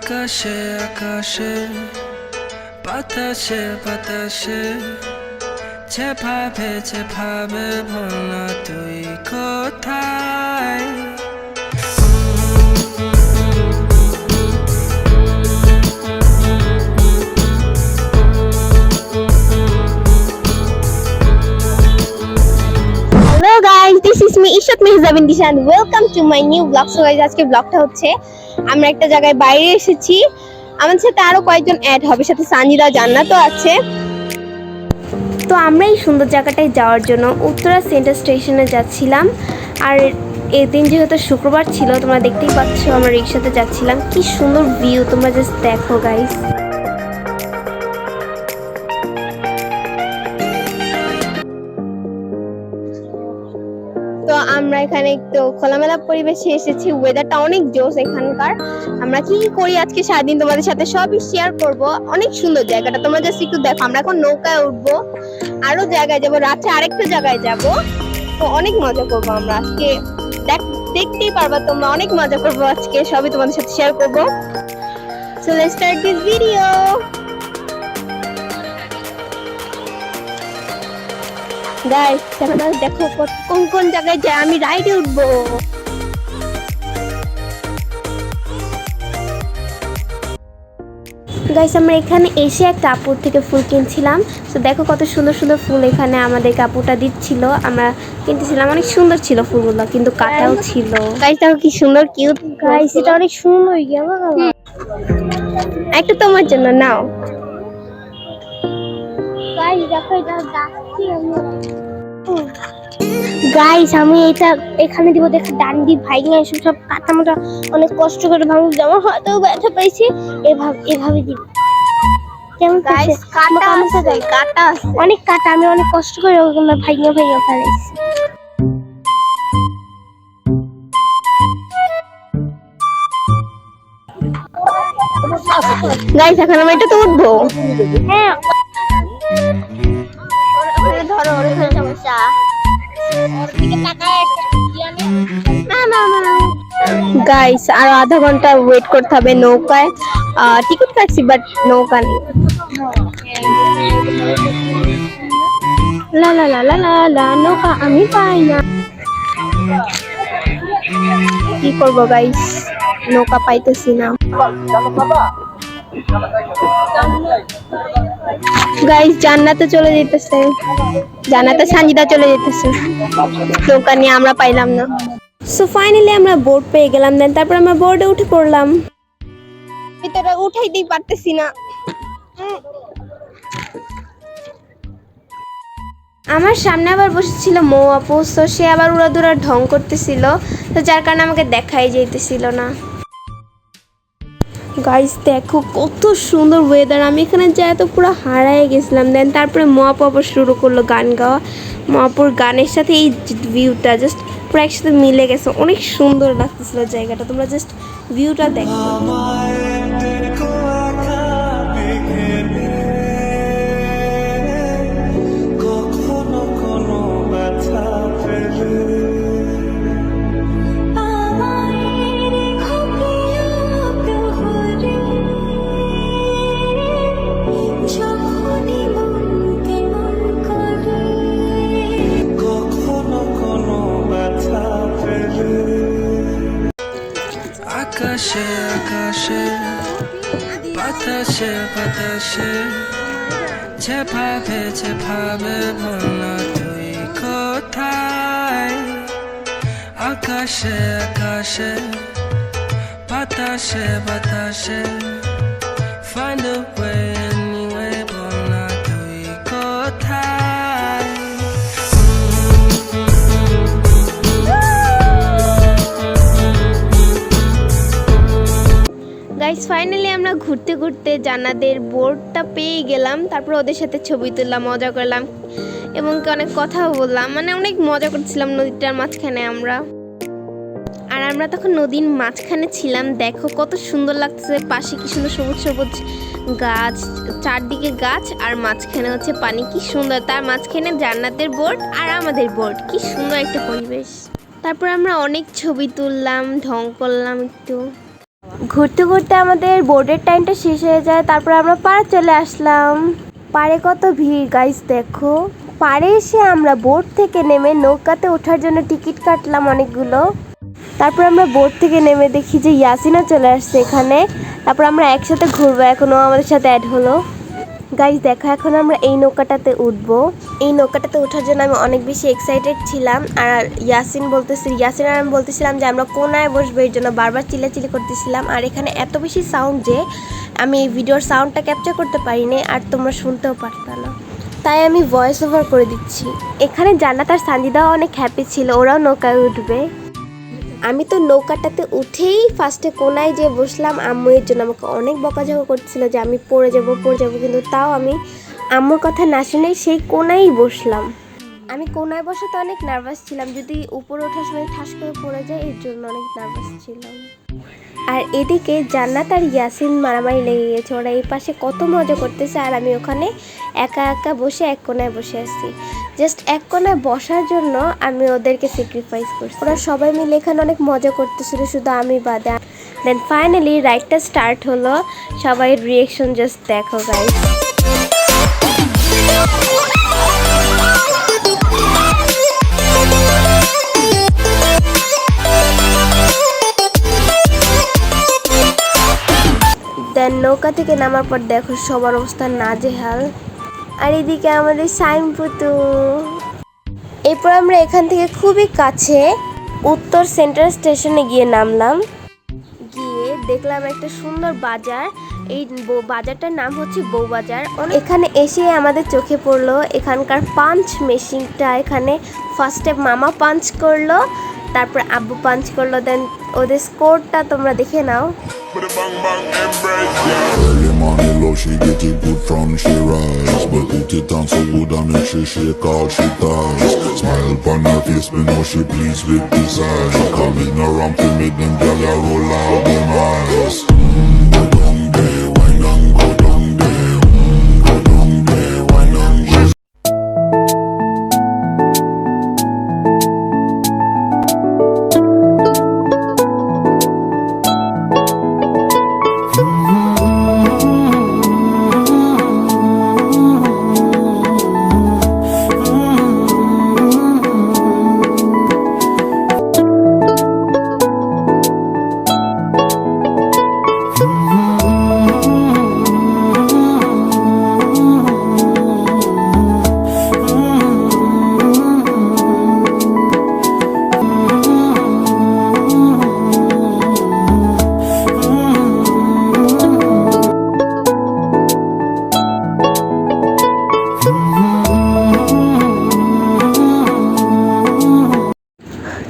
আকাশে আকাশে বাতাসে বাতাসে যেভাবে যেভাবে বল না তুই কোথায়। Hello guys, this is me Ishat Mehzabin Disha and welcome to my new vlog. So guys, আজকে ব্লগটা হচ্ছে আমরা একটা জায়গায় বাইরে এসেছি। আমার সাথে আরো কয়েকজন অ্যাড হবে, সাথে সানজিদা জান্নাতও আছে। তো আমরা এই সুন্দর জায়গাটায় যাওয়ার জন্য উত্তরা সেন্টার স্টেশনে যাচ্ছিলাম। আর এই দিন যেহেতু শুক্রবার ছিল, তোমরা দেখতেই পাচ্ছ আমরা রিক্সাতে যাচ্ছিলাম। কি সুন্দর ভিউ, তোমরা জাস্ট দেখো গাইস। তো আমরা এখানে একটু খোলামেলা পরিবেশে এসেছি, ওয়েদারটা অনেক জোস এখানকার। আমরা কি করি আজকে সারাদিন তোমাদের সাথে সবই শেয়ার করব। অনেক সুন্দর জায়গাটা, তোমরা জাস্ট একটু দেখো। আমরা এখন নৌকায় উঠবো, আরো জায়গায় যাবো, রাতে আরেকটা জায়গায় যাব। তো অনেক মজা করবো আমরা আজকে, দেখতেই পারবা তোমরা। অনেক মজা করবো আজকে, সবই তোমাদের সাথে শেয়ার করবো। So let's start this video. Guys দেখো কোন কোন জায়গায় যাই, আমি রাইডে উঠবো। গাইস আমরা এখানে এসে একটা আপুর থেকে ফুল কিনছিলাম। তো দেখো কত সুন্দর সুন্দর ফুল এখানে আমাদের আপুটা দিচ্ছিল, আমরা কিনতেছিলাম। অনেক সুন্দর ছিল ফুলগুলো, কিন্তু কাটাও ছিল। গাইস দেখো কি সুন্দর কিউট। গাইস এটা অনেক সুন্দর। একটা তোমার জন্য নাও। গাইস দেখো এটা গাছটি। গাইস আমি এটা এখানে দিব, দেখো ডান্ডি ভাইঙ্গা এসব সব কাটা মোটা অনেক কষ্ট করে ভাঙি, যেমন হয়তো ব্যথা পাইছি। এভাবে দিব। কেমন গাইস? কাটা আছে, কাটা আছে, অনেক কাটা। আমি অনেক কষ্ট করে ওগুলো ভাইঙ্গা ফেলেছি। গাইস এখন আমি এটা তো উঠবো। হ্যাঁ ধরো, ওর সমস্যা। গাইস আর আধা ঘন্টা ওয়েট করতে হবে নৌকায়। টিকিট কাটছি বাট নৌকা নেই। লা লা লা লা লা লা, নৌকা আমি পাই না। কি করবো গাইস, নৌকা পাইতেছি না। গাইস জান্নাতে চলে যেতেছে, জান্নাতে সানজিদা চলে যেতেছে, নৌকা নিয়ে আমরা পাইলাম না। সো ফাইনালি আমরা বোর্ড পেয়ে গেলাম। দেন তারপর আমরা বোর্ডে উঠে পড়লাম। ভিতরে উঠাইতেই পারতেছি না। আমার সামনে আবার বসেছিল মৌ আপু, তো সে আবার উড়াদুরা ঢং করতেছিল, তো যার কারণে আমাকে দেখাই যাইতেছিল না। গাইস দেখো কত সুন্দর ওয়েদার, আমি এখানে যাই তো পুরো হারাই গেছিলাম। দেন তারপরে মৌ আপু আবার শুরু করলো গান গাওয়া। মৌ আপুর গানের সাথে এই ভিউটা জাস্ট পুরো একসাথে মিলে গেছে। অনেক সুন্দর লাগতেছিল জায়গাটা, তোমরা জাস্ট ভিউটা দেখো। আকাশে আকাশে বাতাসে বাতাসে যেভাবে যেভাবে বল না তুই কোথায়। আকাশে আকাশে বাতাসে বাতাসে find a way anyway বল না তুই কোথায়। গাইস ফাইনালি আমরা ঘুরতে ঘুরতে জান্নাতের বোর্ডটা পেয়ে গেলাম। তারপর ওদের সাথে ছবি তুললাম, মজা করলাম এবং অনেক কথাও বললাম। মানে অনেক মজা করছিলাম নদীটার মাঝখানে আমরা। আর আমরা তখন নদীর মাঝখানে ছিলাম। দেখো কত সুন্দর লাগতেছে, পাশে কি সুন্দর সবুজ সবুজ গাছ, চারদিকে গাছ, আর মাঝখানে হচ্ছে পানি। কি সুন্দর, তার মাঝখানে জান্নাতের বোর্ড আর আমাদের বোর্ড। কি সুন্দর একটা পরিবেশ। তারপর আমরা অনেক ছবি তুললাম, ঢং করলাম একটু। ঘুরতে ঘুরতে আমাদের বোর্ডের টাইমটা শেষ হয়ে যায়, তারপর আমরা পাড়ে চলে আসলাম। পাড়ে কত ভিড় গাইস দেখো। পাড়ে এসে আমরা বোট থেকে নেমে নৌকাতে ওঠার জন্য টিকিট কাটলাম অনেকগুলো। তারপর আমরা বোট থেকে নেমে দেখি যে ইয়াসিনও চলে আসছে এখানে। তারপর আমরা একসাথে ঘুরবো, এখনও আমাদের সাথে অ্যাড হলো। গাইস দেখো এখন আমরা এই নৌকাটাতে উঠবো। এই নৌকাটাতে ওঠার জন্য আমি অনেক বেশি এক্সাইটেড ছিলাম। আর ইয়াসিন আর আমি বলতেছিলাম যে আমরা কোনায় বসবো, এর জন্য বারবার চিল্লাচিল্লি করতেছিলাম। আর এখানে এত বেশি সাউন্ড যে আমি এই ভিডিওর সাউন্ডটা ক্যাপচার করতে পারিনি, আর তোমরা শুনতেও পারতা না, তাই আমি ভয়েস ওভার করে দিচ্ছি। এখানে জান্নাত আর সানজিদাও অনেক হ্যাপি ছিল, ওরাও নৌকায় উঠবে। আমি তো নৌকাটাতে উঠেই ফার্স্টে কোনায় যে বসলাম। আম্মু এর জন্য আমাকে অনেক বকাঝকা করছিল যে আমি পড়ে যাব, কিন্তু তাও আমি আম্মুর কথা না শুনেই সেই কোনায় বসলাম। আমি কোনায় বসাতে অনেক নার্ভাস ছিলাম, যদি উপরে ওঠার সময় ঠাস করে পড়ে যায় এর জন্য অনেক নার্ভাস ছিলাম। আর এদিকে জান্নাত আর ইয়াসিন মারামারি লেগে গেছে, ওরা এই পাশে কত মজা করতেছে আর আমি ওখানে একা একা বসে এক কোনায় বসে আছি। জাস্ট এক কোনায় বসার জন্য আমি ওদেরকে স্যাক্রিফাইস করছি। ওরা সবাই মিলে এখানে অনেক মজা করতেছিল, শুধু আমি বাদে। দেন ফাইনালি রাইডটা স্টার্ট হলো। সবাই রিয়েকশন জাস্ট দেখো গাইস। দেন নৌকা থেকে নামার পর দেখো সবার অবস্থা নাজেহাল। আর এদিকে আমাদের সাইমপুতু। এরপর আমরা এখান থেকে খুবই কাছে উত্তর সেন্ট্রাল স্টেশনে গিয়ে নামলাম। গিয়ে দেখলাম একটা সুন্দর বাজার। এই বাজারটার নাম হচ্ছে বউবাজার। এখানে এসে আমাদের চোখে পড়লো এখানকার পাঞ্চ মেশিনটা। এখানে ফার্স্টে মামা পাঞ্চ করলো, তারপর আব্বু পাঞ্চ করলো। দেন ওদের স্কোরটা তোমরা দেখে নাও। Early morning low, she get it good from she rise. But put it on so good and make she shake out she thighs. Smile upon her face, me know she pleased with this eyes. Coming around to make them girl a roll out them eyes. Go down there, wine and go down there. Go down there, wine and go.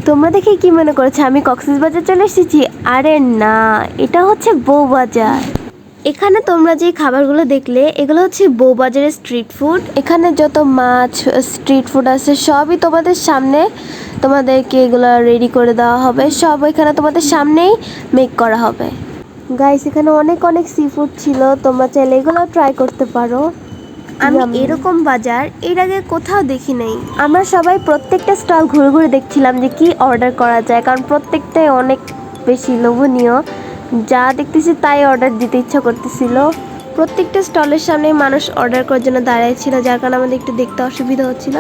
তোমরা দেখে কি মনে করছো আমি কক্সবাজার চলে এসেছি? আরে না, এটা হচ্ছে বউবাজার। এখানে তোমরা যে খাবারগুলো দেখলে এগুলো হচ্ছে বউবাজারের স্ট্রিট ফুড। এখানে যত মাছ স্ট্রিট ফুড আছে সবই তোমাদের সামনে, তোমাদেরকে এগুলো রেডি করে দেওয়া হবে। সব এখানে তোমাদের সামনেই মেক করা হবে। গাইস এখানে অনেক অনেক সি ফুড ছিল, তোমরা চাইলে এগুলো ট্রাই করতে পারো। আমি এরকম বাজার এর আগে কোথাও দেখি নাই। আমরা সবাই প্রত্যেকটা স্টল ঘুরে ঘুরে দেখছিলাম যে কি অর্ডার করা যায়, কারণ প্রত্যেকটাই অনেক বেশি লোভনীয়। যা দেখতেছি তাই অর্ডার দিতে ইচ্ছা করতেছিল। প্রত্যেকটা স্টলের সামনে মানুষ অর্ডার করার জন্য দাঁড়িয়ে ছিল, যার কারণে আমাদের একটু দেখতে অসুবিধা হচ্ছিল।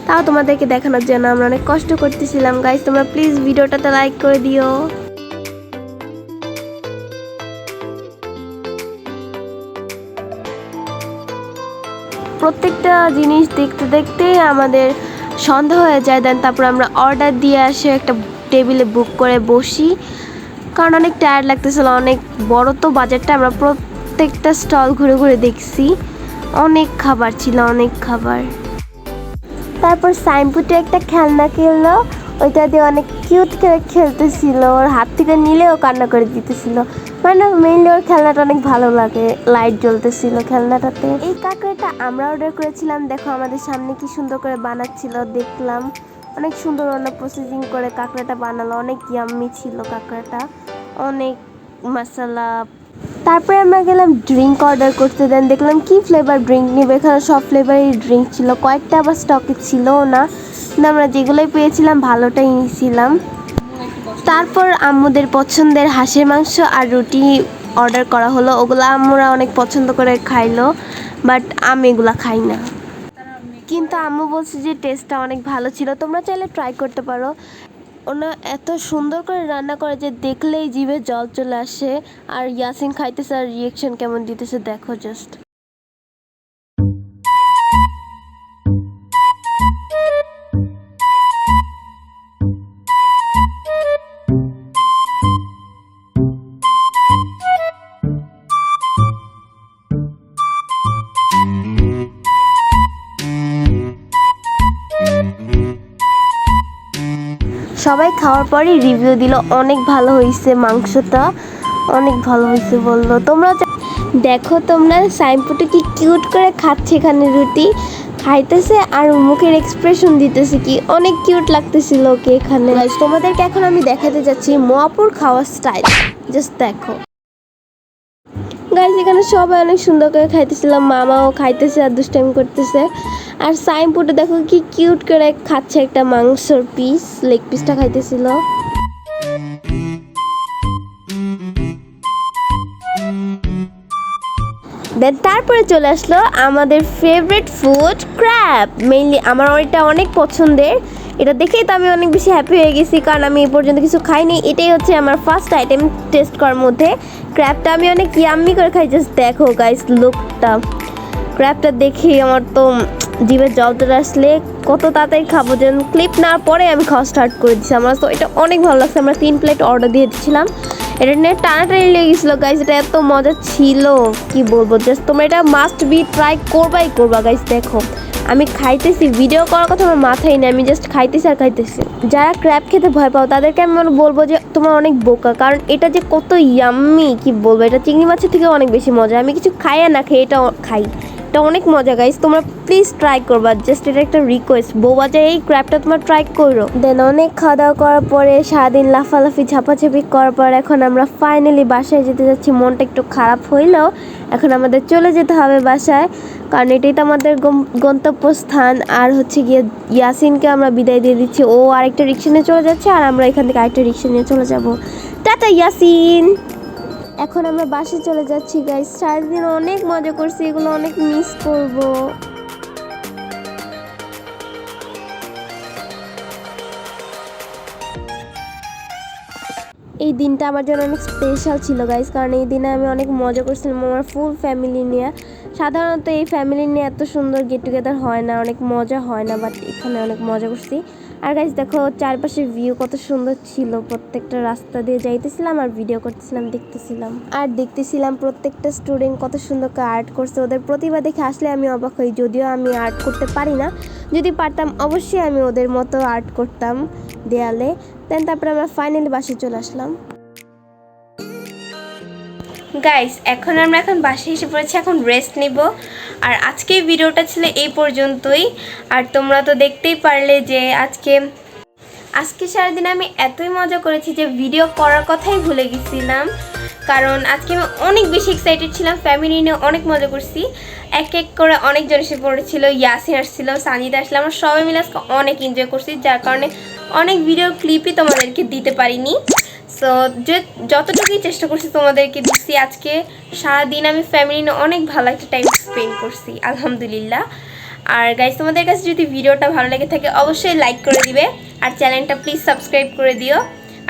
তাও তোমাদেরকে দেখানোর জন্য আমরা অনেক কষ্ট করতেছিলাম। গাইস তোমরা প্লিজ ভিডিওটাতে লাইক করে দিও। প্রত্যেকটা জিনিস দেখতে দেখতে আমাদের সন্ধ্যা হয়ে যায়। দেন তারপর আমরা অর্ডার দিয়ে আসে একটা টেবিলে বুক করে বসি, কারণ অনেক টায়ার্ড লাগতেছিল। অনেক বড় তো বাজারটা, আমরা প্রত্যেকটা স্টল ঘুরে ঘুরে দেখছি। অনেক খাবার ছিল, অনেক খাবার। তারপর সাইমপুটে একটা খেলনা কিনলো, ওইটা দিয়ে অনেক কিউট করে খেলতেছিল। ওর হাত থেকে নিলেও কান্না করে দিতেছিল। মানে মেইনলি ওর খেলনাটা অনেক ভালো লাগে, লাইট জ্বলতেছিল খেলনাটাতে। এই কাঁকড়াটা আমরা অর্ডার করেছিলাম। দেখো আমাদের সামনে কি সুন্দর করে বানাচ্ছিল, দেখলাম অনেক সুন্দর অন্য প্রসেসিং করে কাঁকড়াটা বানালো। অনেক ইয়াম্মি ছিল কাঁকড়াটা, অনেক মশলা। তারপরে আমরা গেলাম ড্রিঙ্ক অর্ডার করতে। দেন দেখলাম কি ফ্লেভার ড্রিঙ্ক নেবে, এখানে সব ফ্লেভারের ড্রিঙ্ক ছিল, কয়েকটা আবার স্টকে ছিল না। কিন্তু আমরা যেগুলোই পেয়েছিলাম ভালোটাই নিয়েছিলাম। তারপর আম্মুদের পছন্দের হাঁসের মাংস আর রুটি অর্ডার করা হলো। ওগুলো আম্মুরা অনেক পছন্দ করে খাইলো, বাট আমি এগুলা খাই না। কিন্তু আম্মু বলছে যে টেস্টটা অনেক ভালো ছিল, তোমরা চাইলে ট্রাই করতে পারো। ওনা এত সুন্দর করে রান্না করে যে দেখলেই জিভে জল চলে আসে। আর ইয়াসিন খাইতেছে আর রিয়েকশন কেমন দিতেছে দেখো জাস্ট। সবাই খাওয়ার পরই রিভিউ দিল অনেক ভালো হয়েছে, মাংসটা অনেক ভালো হয়েছে বললো। তোমরা দেখো, তোমরা সাইমপুটে কি কিউট করে খাচ্ছে এখানে রুটি খাইতেছে আর মুখের এক্সপ্রেশন দিতেছে, কি অনেক কিউট লাগতেছিল ওকে এখানে। তোমাদেরকে এখন আমি দেখাতে যাচ্ছি মহাপুর খাওয়ার স্টাইল, জাস্ট দেখো গাইস। এখানে সবাই অনেক সুন্দর করে খাইতেছিলাম, মামাও খাইতেছে আর দুষ্টাইম করতেছে। আর সাইমপুটে দেখো কি কিউট করে খাচ্ছে একটা মাংসর পিস, লেগ পিসটা খাইতেছিল। দেন তারপরে চলে আসলো আমাদের ফেভারিট ফুড ক্র্যাব। মেইনলি আমার এটা অনেক পছন্দের, এটা দেখেই তো আমি অনেক বেশি হ্যাপি হয়ে গেছি, কারণ আমি এই পর্যন্ত কিছু খাইনি। এটাই হচ্ছে আমার ফার্স্ট আইটেম টেস্ট করার মধ্যে। ক্র্যাবটা আমি অনেক ইয়াম্মি করে খাই, জাস্ট দেখো গাইস লুকটা। ক্র্যাবটা দেখেই আমার তো জিভে জল চলে আসলে কত তাড়াতাড়ি খাবো, যেন ক্লিপ নেওয়ার পরে আমি খাওয়া স্টার্ট করে দিচ্ছি। আমার তো এটা অনেক ভালো লাগছে। আমরা 3 প্লেট অর্ডার দিয়ে দিচ্ছিলাম, এটা নিয়ে টানাটানি লেগে গেছিলো গাইস। এটা এত মজা ছিল কি বলবো, জাস্ট তোমরা এটা মাস্ট বি ট্রাই করবা গাইস। দেখো আমি খাইতেছি, ভিডিও করার কথা আমার মাথায় নেই, আমি জাস্ট খাইতেছি আর খাইতেছি। যারা ক্র্যাব খেতে ভয় পাও তাদেরকে আমি বলবো যে তোমার অনেক বোকা, কারণ এটা যে কত ইয়াম্মি কি বলবো, এটা চিংড়ি মাছের থেকে অনেক বেশি মজা। আমি কিছু খাই আর না খাই এটা খাই, এটা অনেক মজা গাইস। তোমরা প্লিজ ট্রাই করবা, জাস্ট এটা একটা রিকোয়েস্ট, বৌবা যে এই ক্র্যাবটা তোমরা ট্রাই করো। দেন অনেক খাওয়া দাওয়া করার পরে, সারাদিন লাফালাফি ঝাপাঝাপি করার পর এখন আমরা ফাইনালি বাসায় যেতে যাচ্ছি। মনটা একটু খারাপ হইলেও এখন আমাদের চলে যেতে হবে বাসায়, কারণ এটাই তো আমাদের গন্তব্যস্থান। আর হচ্ছে গিয়ে ইয়াসিনকে আমরা বিদায় দিয়ে দিচ্ছি, ও আরেকটা রিক্সা নিয়ে চলে যাচ্ছে আর আমরা এখান থেকে আরেকটা রিক্সা নিয়ে চলে যাব। টাটা ইয়াসিন। এখন আমরা বাসে চলে যাচ্ছি গাইস। সারাদিন অনেক মজা করছি, এগুলো অনেক মিস করব। এই দিনটা আমার জন্য অনেক স্পেশাল ছিল গাইস, কারণ এই দিনে আমি অনেক মজা করছিলাম আমার ফুল ফ্যামিলি নিয়ে। সাধারণত এই ফ্যামিলি নিয়ে এত সুন্দর গেট টুগেদার হয় না, অনেক মজা হয় না, বাট এখানে অনেক মজা করছি। আর গাইস দেখো চারপাশের ভিউ কত সুন্দর ছিল, প্রত্যেকটা রাস্তা দিয়ে যাইতেছিলাম আর ভিডিও করতেছিলাম, দেখতেছিলাম প্রত্যেকটা স্টুডেন্ট কত সুন্দর করে আর্ট করছে। ওদের প্রতিভা দেখে আসলে আমি অবাক হই, যদিও আমি আর্ট করতে পারি না, যদি পারতাম অবশ্যই আমি ওদের মতো আর্ট করতাম দেয়ালে। দেন তারপরে আমরা ফাইনালি বাসে চলে আসলাম গাইস। এখন বাসে এসে পড়েছি, এখন রেস্ট নিব। আর আজকে ভিডিওটা ছিল এই পর্যন্তই। আর তোমরা তো দেখতেই পারলে যে আজকে সারাদিন আমি এতই মজা করেছি যে ভিডিও করার কথাই ভুলে গেছিলাম, কারণ আজকে আমি অনেক বেশি এক্সাইটেড ছিলাম। ফ্যামিলি নিয়ে অনেক মজা করছি, এক এক করে অনেকজন এসে পড়েছিল, ইয়াসিন আসছিল, সানিদা আসছিল, আমরা সবাই মিলে আজকে অনেক এনজয় করছি, যার কারণে অনেক ভিডিও ক্লিপই তোমাদেরকে দিতে পারিনি। সো যতটুকুই চেষ্টা করছি তোমাদেরকে দিচ্ছি। আজকে সারাদিন আমি ফ্যামিলি নিয়ে অনেক ভালো একটা টাইম স্পেন্ড করছি আলহামদুলিল্লাহ। আর গাইস তোমাদের কাছে যদি ভিডিওটা ভালো লেগে থাকে অবশ্যই লাইক করে দিবে, আর চ্যানেলটা প্লিজ সাবস্ক্রাইব করে দিও,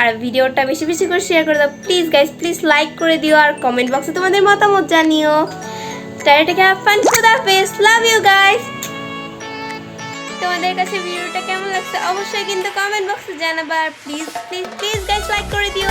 আর ভিডিওটা বেশি বেশি করে শেয়ার করে দাও প্লিজ গাইস, প্লিজ লাইক করে দিও, আর কমেন্ট বক্সে তোমাদের মতামত জানিও। টাটা, ফান, খুদা হাফেজ, লাভ ইউ গাইস। তোমাদের কাছে ভিডিওটা কেমন লাগছে অবশ্যই কিন্তু কমেন্ট বক্সে জানাবা, আর please please please guys like করে দিও।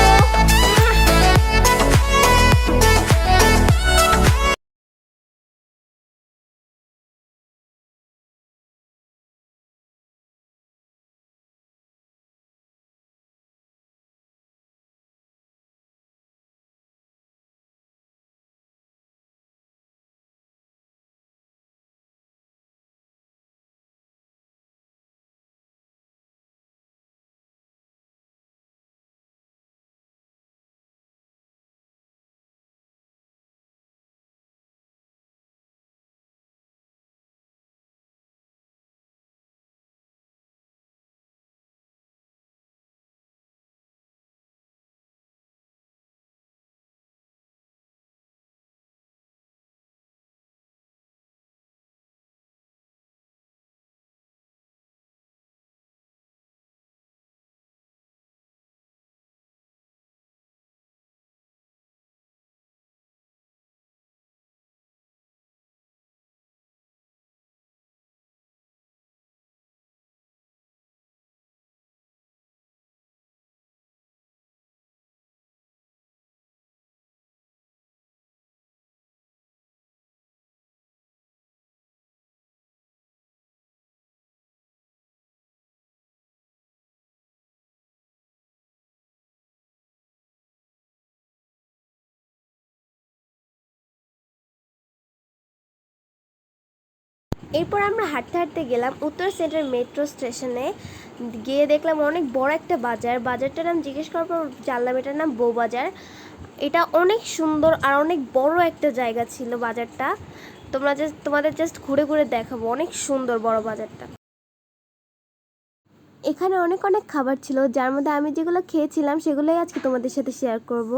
এরপর আমরা হাঁটতে হাঁটতে গেলাম উত্তর সেন্টার মেট্রো স্টেশনে। গিয়ে দেখলাম অনেক বড় একটা বাজার। বাজারটার নাম জিজ্ঞেস করার পর জানলাম এটার নাম বউবাজার। এটা অনেক সুন্দর আর অনেক বড় একটা জায়গা ছিল বাজারটা। তোমাদের জাস্ট ঘুরে ঘুরে দেখাবো, অনেক সুন্দর বড় বাজারটা। এখানে অনেক অনেক খাবার ছিল, যার মধ্যে আমি যেগুলো খেয়েছিলাম সেগুলোই আজকে তোমাদের সাথে শেয়ার করব।